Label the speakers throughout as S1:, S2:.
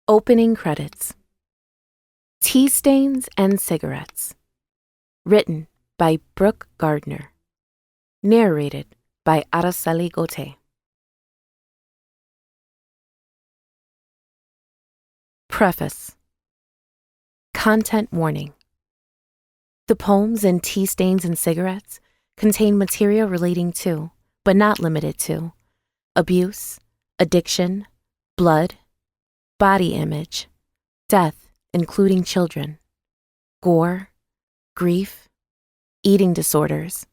S1: Opening credits. Tea Stains and Cigarettes. Written by Brooke Gardner. Narrated by Araceli Gote. Preface. Content warning. The poems in Tea Stains and Cigarettes contain material relating to, but not limited to, abuse, addiction, blood, body image, death, including children, gore, grief, eating disorders,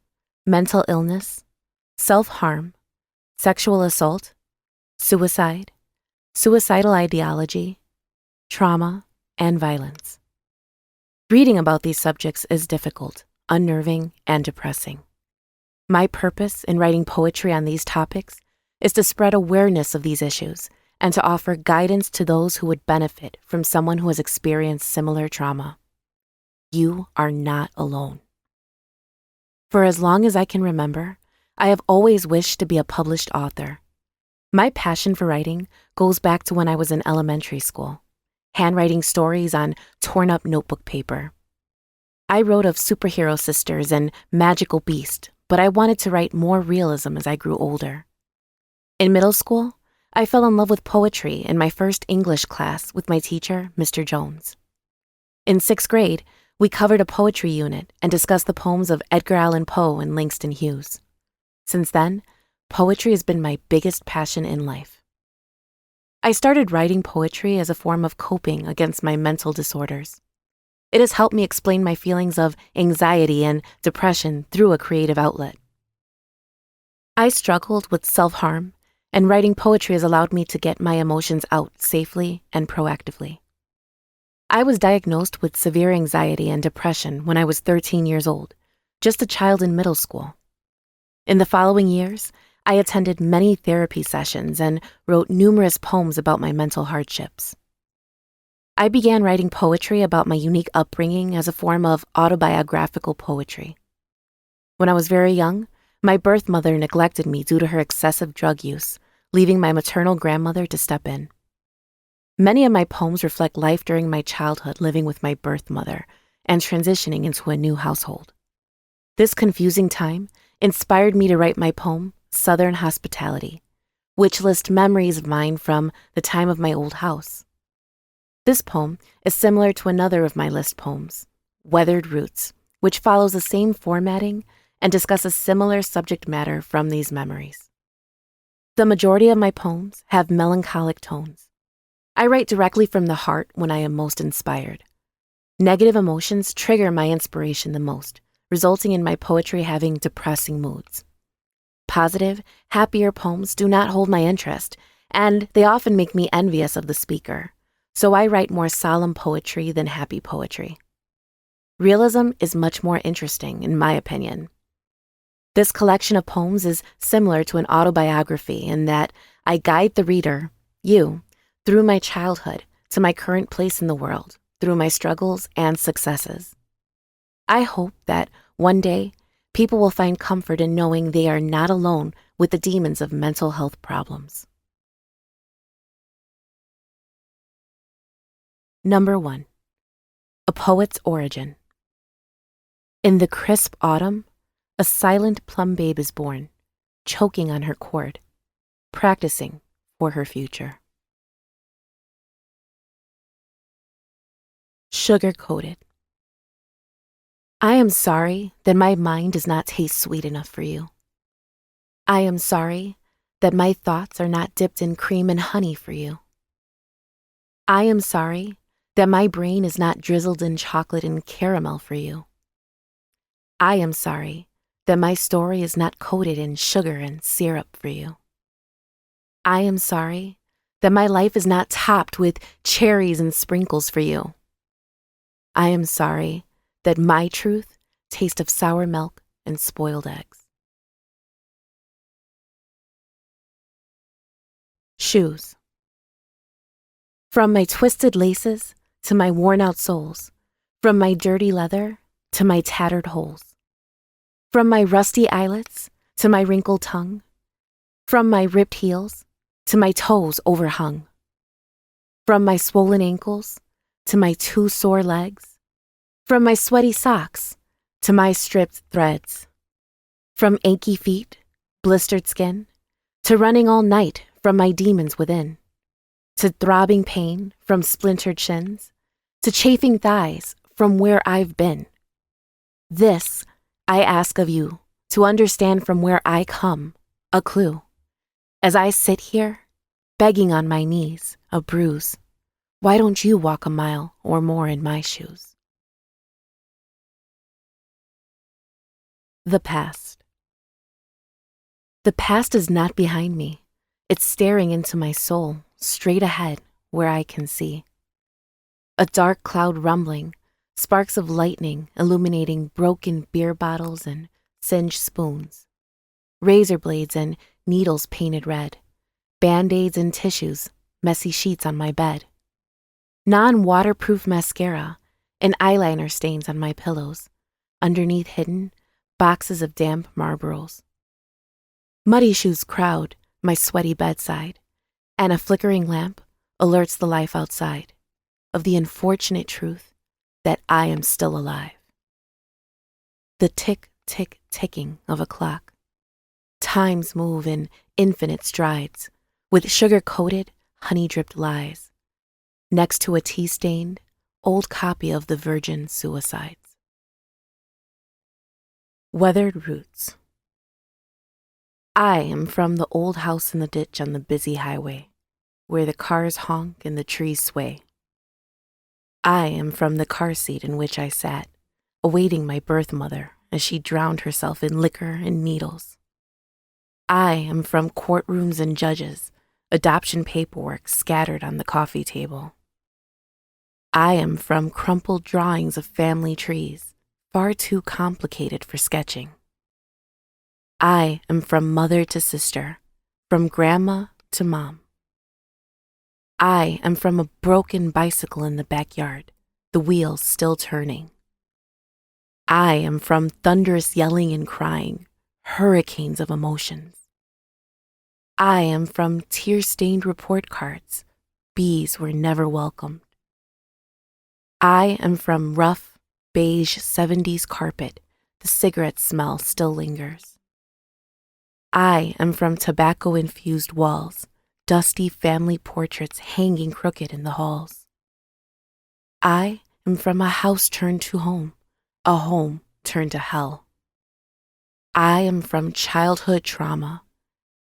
S1: mental illness, self-harm, sexual assault, suicide, suicidal ideology, trauma, and violence. Reading about these subjects is difficult, unnerving, and depressing. My purpose in writing poetry on these topics is to spread awareness of these issues and to offer guidance to those who would benefit from someone who has experienced similar trauma. You are not alone. For as long as I can remember, I have always wished to be a published author. My passion for writing goes back to when I was in elementary school, handwriting stories on torn-up notebook paper. I wrote of superhero sisters and magical beasts, but I wanted to write more realism as I grew older. In middle school, I fell in love with poetry in my first English class with my teacher, Mr. Jones. In 6th grade, we covered a poetry unit and discussed the poems of Edgar Allan Poe and Langston Hughes. Since then, poetry has been my biggest passion in life. I started writing poetry as a form of coping against my mental disorders. It has helped me explain my feelings of anxiety and depression through a creative outlet. I struggled with self-harm, and writing poetry has allowed me to get my emotions out safely and proactively. I was diagnosed with severe anxiety and depression when I was 13 years old, just a child in middle school. In the following years, I attended many therapy sessions and wrote numerous poems about my mental hardships. I began writing poetry about my unique upbringing as a form of autobiographical poetry. When I was very young, my birth mother neglected me due to her excessive drug use, leaving my maternal grandmother to step in. Many of my poems reflect life during my childhood living with my birth mother and transitioning into a new household. This confusing time inspired me to write my poem, Southern Hospitality, which lists memories of mine from the time of my old house. This poem is similar to another of my list poems, Weathered Roots, which follows the same formatting and discusses similar subject matter from these memories. The majority of my poems have melancholic tones. I write directly from the heart when I am most inspired. Negative emotions trigger my inspiration the most, resulting in my poetry having depressing moods. Positive, happier poems do not hold my interest, and they often make me envious of the speaker, so I write more solemn poetry than happy poetry. Realism is much more interesting, in my opinion. This collection of poems is similar to an autobiography in that I guide the reader, you, through my childhood to my current place in the world, through my struggles and successes. I hope that one day people will find comfort in knowing they are not alone with the demons of mental health problems. Number 1. A Poet's Origin. In the crisp autumn, a silent plum babe is born, choking on her cord, practicing for her future. Sugar-coated. I am sorry that my mind does not taste sweet enough for you. I am sorry that my thoughts are not dipped in cream and honey for you. I am sorry that my brain is not drizzled in chocolate and caramel for you. I am sorry that my story is not coated in sugar and syrup for you. I am sorry that my life is not topped with cherries and sprinkles for you. I am sorry that my truth tastes of sour milk and spoiled eggs. Shoes. From my twisted laces to my worn-out soles, from my dirty leather to my tattered holes, from my rusty eyelets to my wrinkled tongue, from my ripped heels to my toes overhung. From my swollen ankles to my 2 sore legs, from my sweaty socks to my stripped threads, from achy feet, blistered skin, to running all night from my demons within, to throbbing pain from splintered shins, to chafing thighs from where I've been. This I ask of you to understand from where I come, a clue. As I sit here, begging on my knees, a bruise, why don't you walk a mile or more in my shoes? The past. The past is not behind me. It's staring into my soul, straight ahead, where I can see. A dark cloud rumbling, sparks of lightning illuminating broken beer bottles and singed spoons, razor blades and needles painted red, Band-Aids and tissues, messy sheets on my bed, non-waterproof mascara and eyeliner stains on my pillows, underneath hidden boxes of damp Marlboros. Muddy shoes crowd my sweaty bedside, and a flickering lamp alerts the life outside of the unfortunate truth that I am still alive. The tick, tick, ticking of a clock. Times move in infinite strides, with sugar-coated, honey-dripped lies, next to a tea-stained, old copy of the Virgin Suicides. Weathered roots. I am from the old house in the ditch on the busy highway, where the cars honk and the trees sway. I am from the car seat in which I sat, awaiting my birth mother as she drowned herself in liquor and needles. I am from courtrooms and judges, adoption paperwork scattered on the coffee table. I am from crumpled drawings of family trees, far too complicated for sketching. I am from mother to sister, from grandma to mom. I am from a broken bicycle in the backyard, the wheels still turning. I am from thunderous yelling and crying, hurricanes of emotions. I am from tear-stained report cards, bees were never welcomed. I am from rough, beige 70s carpet, the cigarette smell still lingers. I am from tobacco-infused walls, dusty family portraits hanging crooked in the halls. I am from a house turned to home, a home turned to hell. I am from childhood trauma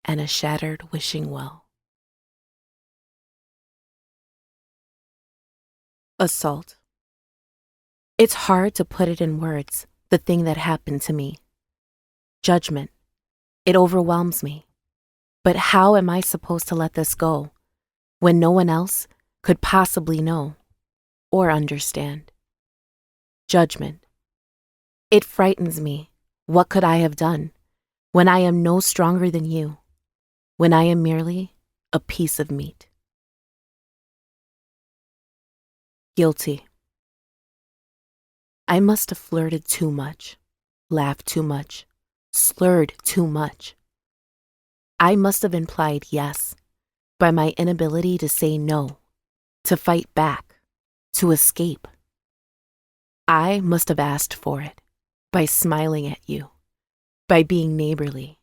S1: and a shattered wishing well. Assault. It's hard to put it in words, the thing that happened to me. Judgment. It overwhelms me. But how am I supposed to let this go when no one else could possibly know or understand? Judgment. It frightens me. What could I have done when I am no stronger than you, when I am merely a piece of meat? Guilty. I must have flirted too much, laughed too much, slurred too much. I must have implied yes by my inability to say no, to fight back, to escape. I must have asked for it by smiling at you, by being neighborly,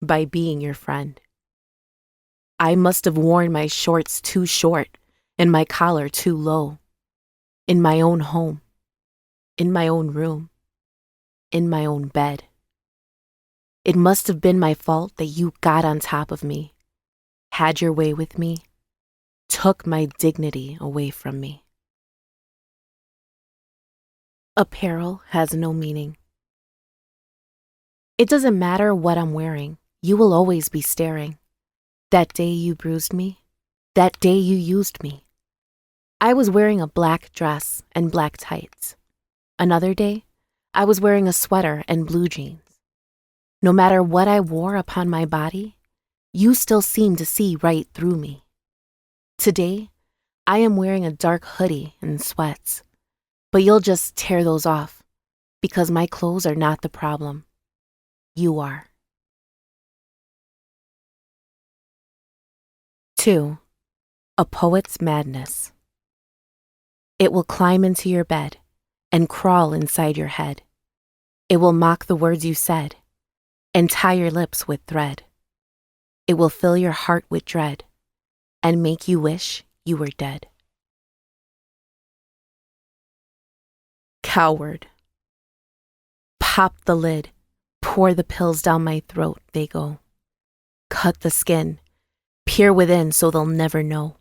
S1: by being your friend. I must have worn my shorts too short and my collar too low, in my own home, in my own room, in my own bed. It must have been my fault that you got on top of me, had your way with me, took my dignity away from me. Apparel has no meaning. It doesn't matter what I'm wearing, you will always be staring. That day you bruised me, that day you used me. I was wearing a black dress and black tights. Another day, I was wearing a sweater and blue jeans. No matter what I wore upon my body, you still seemed to see right through me. Today, I am wearing a dark hoodie and sweats, but you'll just tear those off because my clothes are not the problem. You are. 2. A poet's madness. It will climb into your bed and crawl inside your head. It will mock the words you said and tie your lips with thread. It will fill your heart with dread and make you wish you were dead. Coward. Pop the lid, pour the pills down my throat, they go. Cut the skin, peer within so they'll never know.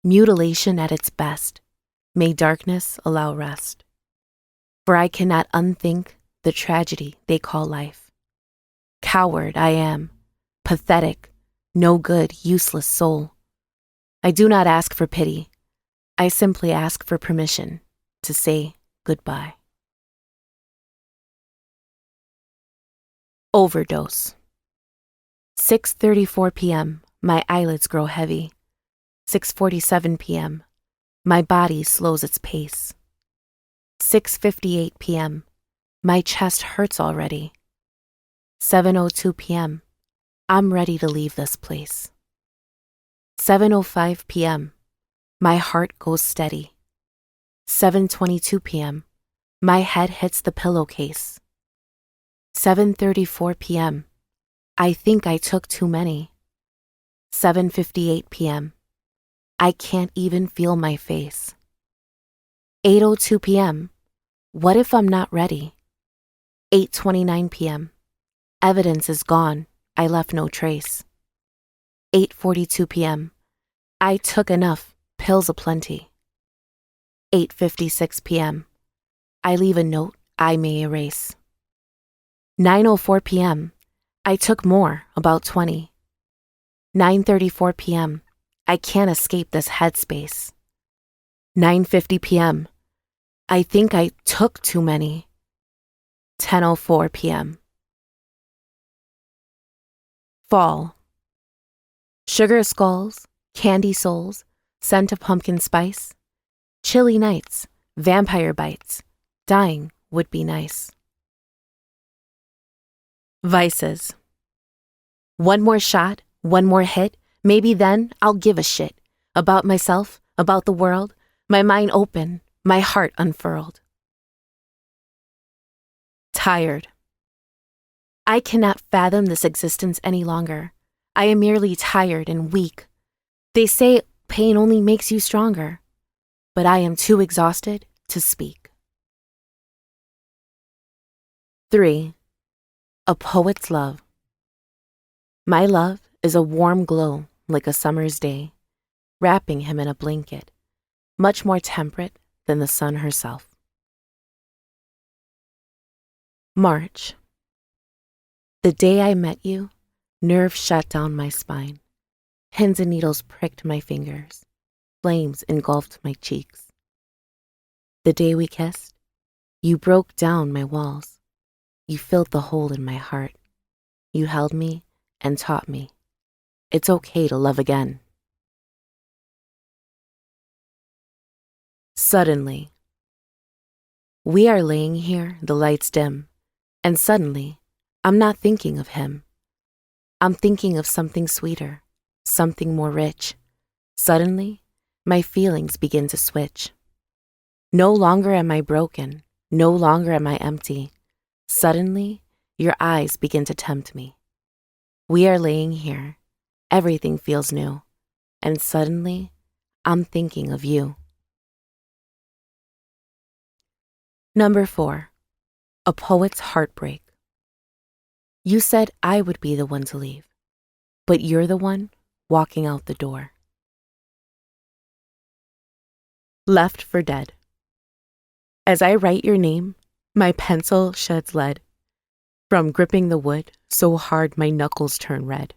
S1: Mutilation at its best, may darkness allow rest. For I cannot unthink the tragedy they call life. Coward I am, pathetic, no good, useless soul. I do not ask for pity, I simply ask for permission to say goodbye. Overdose. 6:34 p.m., my eyelids grow heavy. 6:47 p.m., my body slows its pace. 6:58 p.m., my chest hurts already. 7:02 p.m., I'm ready to leave this place. 7:05 p.m., my heart goes steady. 7:22 p.m., my head hits the pillowcase. 7:34 p.m., I think I took too many. 7:58 p.m., I can't even feel my face. 8:02 p.m., what if I'm not ready? 8:29 p.m., evidence is gone, I left no trace. 8:42 p.m., I took enough, pills aplenty. 8:56 p.m., I leave a note I may erase. 9:04 p.m., I took more, about 20. 9:34 p.m., I can't escape this headspace. 9:50 p.m., I think I took too many. 10:04 p.m. Fall. Sugar skulls, candy souls, scent of pumpkin spice, chilly nights, vampire bites, dying would be nice. Vices. One more shot, one more hit, maybe then I'll give a shit about myself, about the world, my mind open, my heart unfurled. Tired. I cannot fathom this existence any longer. I am merely tired and weak. They say pain only makes you stronger, but I am too exhausted to speak. 3. A poet's love. My love is a warm glow like a summer's day, wrapping him in a blanket, much more temperate than the sun herself. March. The day I met you, nerves shut down my spine. Pins and needles pricked my fingers. Flames engulfed my cheeks. The day we kissed, you broke down my walls. You filled the hole in my heart. You held me and taught me. It's okay to love again. Suddenly. We are laying here, the lights dim, and suddenly, I'm not thinking of him. I'm thinking of something sweeter, something more rich. Suddenly, my feelings begin to switch. No longer am I broken, no longer am I empty. Suddenly, your eyes begin to tempt me. We are laying here, everything feels new, and suddenly, I'm thinking of you. Number 4. A poet's heartbreak. You said I would be the one to leave, but you're the one walking out the door. Left for dead. As I write your name, my pencil sheds lead. From gripping the wood so hard my knuckles turn red.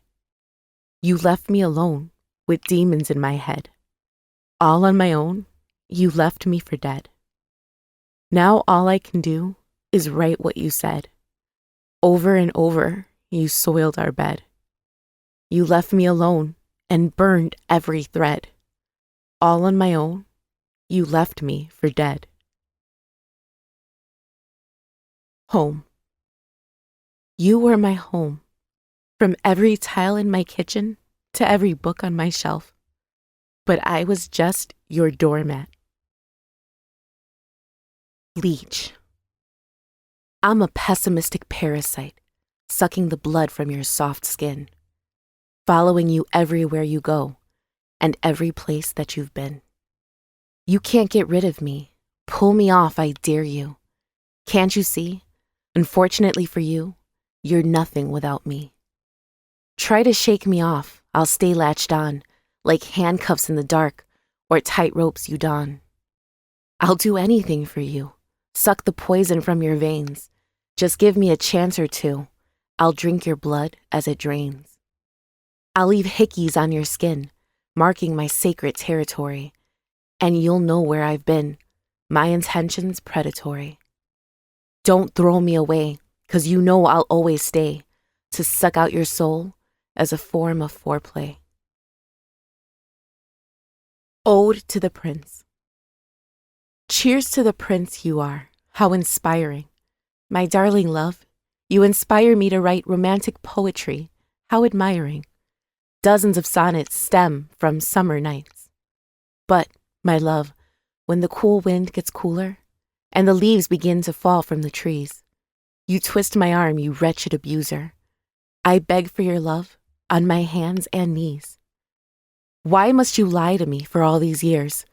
S1: You left me alone with demons in my head. All on my own, you left me for dead. Now all I can do is write what you said. Over and over, you soiled our bed. You left me alone and burned every thread. All on my own, you left me for dead. Home. You were my home, from every tile in my kitchen to every book on my shelf. but I was just your doormat. Leech. I'm a pessimistic parasite, sucking the blood from your soft skin, following you everywhere you go and every place that you've been. You can't get rid of me. Pull me off, I dare you. Can't you see? Unfortunately for you, you're nothing without me. Try to shake me off, I'll stay latched on, like handcuffs in the dark or tight ropes you don. I'll do anything for you, suck the poison from your veins. Just give me a chance or two, I'll drink your blood as it drains. I'll leave hickeys on your skin, marking my sacred territory, and you'll know where I've been, my intentions predatory. Don't throw me away, 'cause you know I'll always stay, to suck out your soul as a form of foreplay. Ode to the Prince. Cheers to the prince you are, how inspiring. My darling love, you inspire me to write romantic poetry, how admiring. Dozens of sonnets stem from summer nights. But, my love, when the cool wind gets cooler, and the leaves begin to fall from the trees, you twist my arm, you wretched abuser. I beg for your love, on my hands and knees. Why must you lie to me for all these years,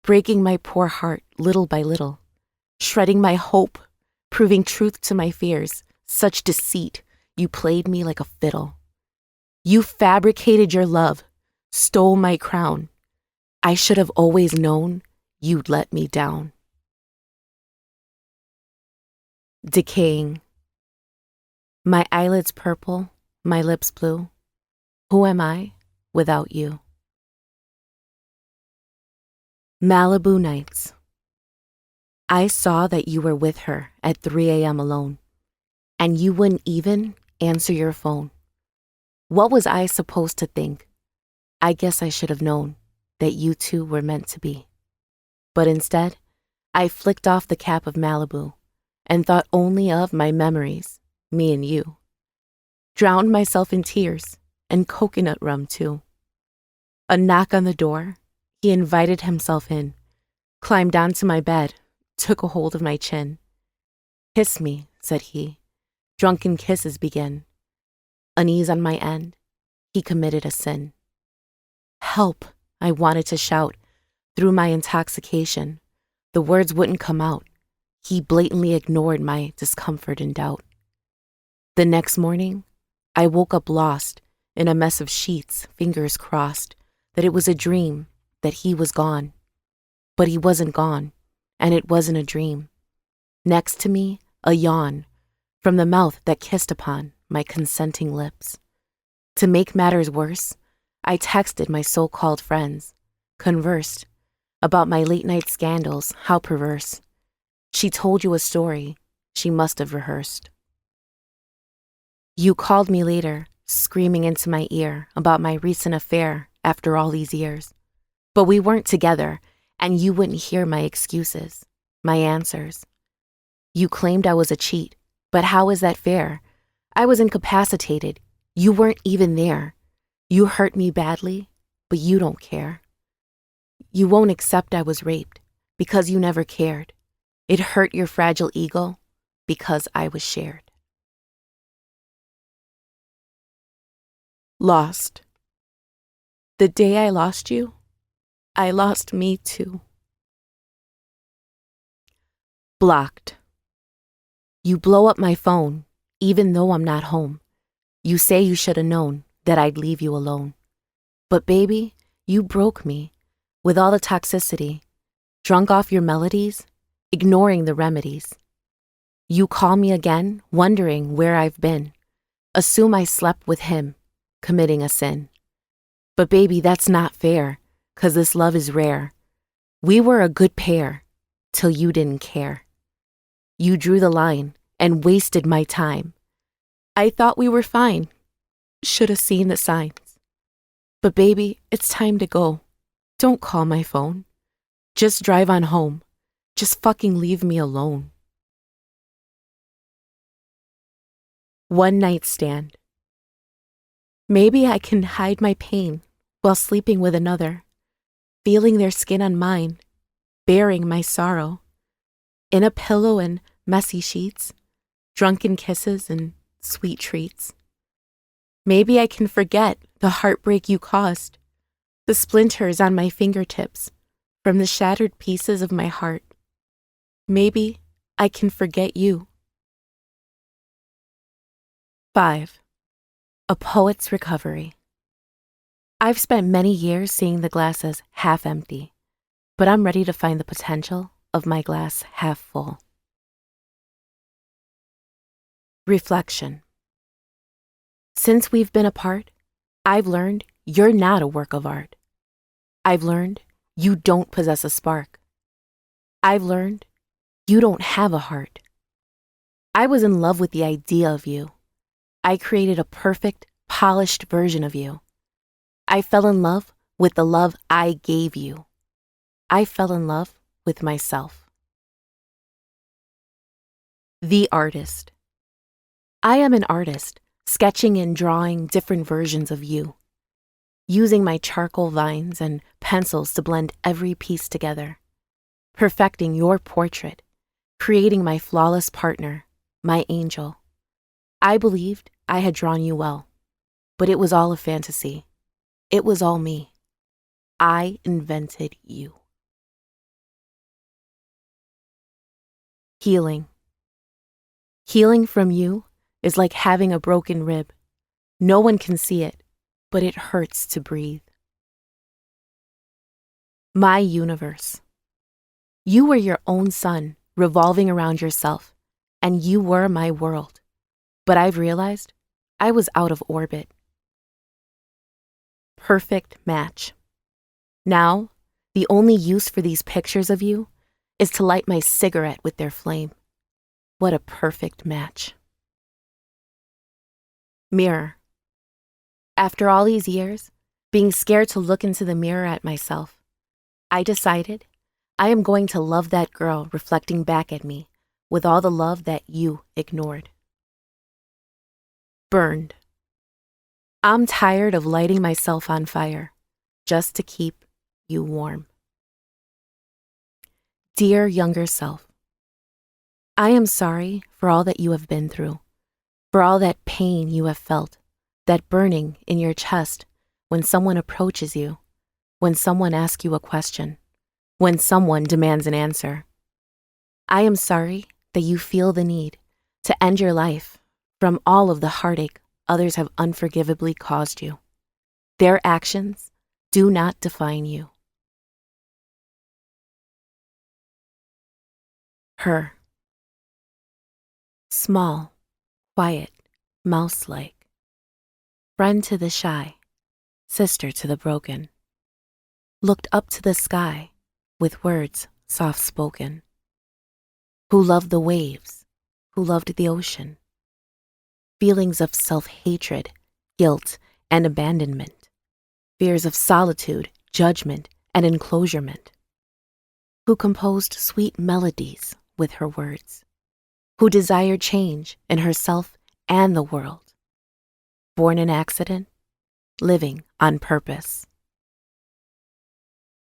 S1: breaking my poor heart little by little, shredding my hope, proving truth to my fears, such deceit, you played me like a fiddle. You fabricated your love, stole my crown. I should have always known you'd let me down. Decaying. My eyelids purple, my lips blue. Who am I without you? Malibu nights. I saw that you were with her at 3 a.m. alone, and you wouldn't even answer your phone. What was I supposed to think? I guess I should have known that you two were meant to be. But instead, I flicked off the cap of Malibu and thought only of my memories, me and you. Drowned myself in tears and coconut rum too. A knock on the door, he invited himself in, climbed onto my bed, took a hold of my chin. Kiss me, said he. Drunken kisses begin. Unease on my end, he committed a sin. Help, I wanted to shout. Through my intoxication, the words wouldn't come out. He blatantly ignored my discomfort and doubt. The next morning, I woke up lost in a mess of sheets, fingers crossed, that it was a dream, that he was gone. But he wasn't gone, and it wasn't a dream. Next to me, a yawn, from the mouth that kissed upon my consenting lips. To make matters worse, I texted my so-called friends, conversed about my late-night scandals, how perverse. She told you a story she must have rehearsed. You called me later, screaming into my ear about my recent affair after all these years. But we weren't together, and you wouldn't hear my excuses, my answers. You claimed I was a cheat, but how is that fair? I was incapacitated. You weren't even there. You hurt me badly, but you don't care. You won't accept I was raped because you never cared. It hurt your fragile ego because I was shared. Lost. The day I lost you, I lost me too. Blocked. You blow up my phone, even though I'm not home. You say you should have known that I'd leave you alone. But baby, you broke me with all the toxicity, drunk off your melodies, ignoring the remedies. You call me again, wondering where I've been. Assume I slept with him, committing a sin. But baby, that's not fair, 'cause this love is rare. We were a good pair, till you didn't care. You drew the line and wasted my time. I thought we were fine, should have seen the signs. But baby, it's time to go. Don't call my phone. Just drive on home. Just fucking leave me alone. One night stand. Maybe I can hide my pain while sleeping with another. feeling their skin on mine, bearing my sorrow. In a pillow and messy sheets, drunken kisses and sweet treats. Maybe I can forget the heartbreak you caused, the splinters on my fingertips from the shattered pieces of my heart. Maybe I can forget you. 5. A Poet's Recovery. I've spent many years seeing the glass as half empty, but I'm ready to find the potential of my glass half full. Reflection. Since we've been apart, I've learned you're not a work of art. I've learned you don't possess a spark. I've learned you don't have a heart. I was in love with the idea of you. I created a perfect, polished version of you. I fell in love with the love I gave you. I fell in love with myself. The Artist. I am an artist, sketching and drawing different versions of you, using my charcoal vines and pencils to blend every piece together, perfecting your portrait, creating my flawless partner, my angel. I believed I had drawn you well, but it was all a fantasy. It was all me. I invented you. Healing. Healing from you is like having a broken rib. No one can see it, but it hurts to breathe. My universe. You were your own sun, revolving around yourself, and you were my world. But I've realized I was out of orbit. Perfect match. Now, the only use for these pictures of you is to light my cigarette with their flame. What a perfect match. Mirror. After all these years, being scared to look into the mirror at myself, I decided I am going to love that girl reflecting back at me with all the love that you ignored. Burned. I'm tired of lighting myself on fire just to keep you warm. Dear younger self, I am sorry for all that you have been through, for all that pain you have felt, that burning in your chest when someone approaches you, when someone asks you a question, when someone demands an answer. I am sorry that you feel the need to end your life from all of the heartache others have unforgivably caused you. Their actions do not define you. Her. Small, quiet, mouse-like. Friend to the shy, sister to the broken. Looked up to the sky with words soft-spoken. Who loved the waves, who loved the ocean. Feelings of self-hatred, guilt, and abandonment. Fears of solitude, judgment, and enclosurement. Who composed sweet melodies with her words. Who desired change in herself and the world. Born in accident, living on purpose.